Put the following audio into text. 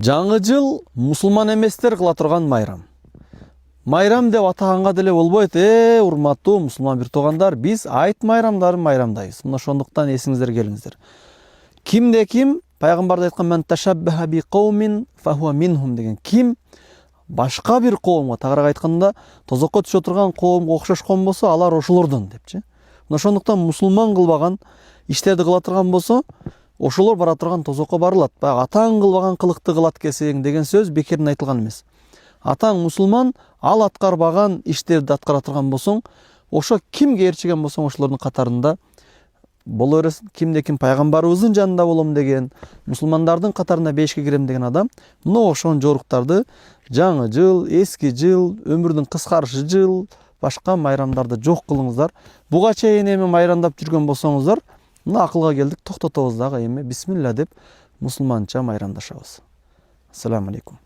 Жаңы жыл мусулман эместер кыла турган майрам. Майрам деп атаганга деле болбойт. Урматтуу мусулман бир туугандар, биз айт майрамдарын майрамдайбыз. Мына ошондуктан эсиңиздер келиңиздер. Кимде ким пайгамбарда айткан мен ташаббаха би каумин фахуа минхум деген. Ким башка бир коомго, тагыраак айтканда, тозокко түшө турган коомго окшошкон болсо, алар ошолордон депчи. Мына ошондуктан мусулман кылбаган иштерди кыла турган болсо, ошолор бара турган тозокко барылат. Баягы атаң кылбаган кылыкты кылат кесең деген сөз бекерден айтылган эмес. Атаң мусулман, ал аткарбаган иштерди аткара турган болсоң, ошо кимге ээрчиген болсоң, ошолордун катарында боло бересиң. Кимде ким пайгамбарыбыздын жанында болом деген, мусулмандардын катарына бешке кирем деген адам, мына ошол жоруктарды жаңы жыл, эски жыл, өмүрдүн кыскарышы жыл, башка майрамдарды жок кылыңыздар. Буга чейин эми майрамдап жүргөн болсоңуздар, мына акылга келдик, токтотобуз дагы эми бисмилла деп мусулманча майрамдашабыз. Ассаламу алейкум.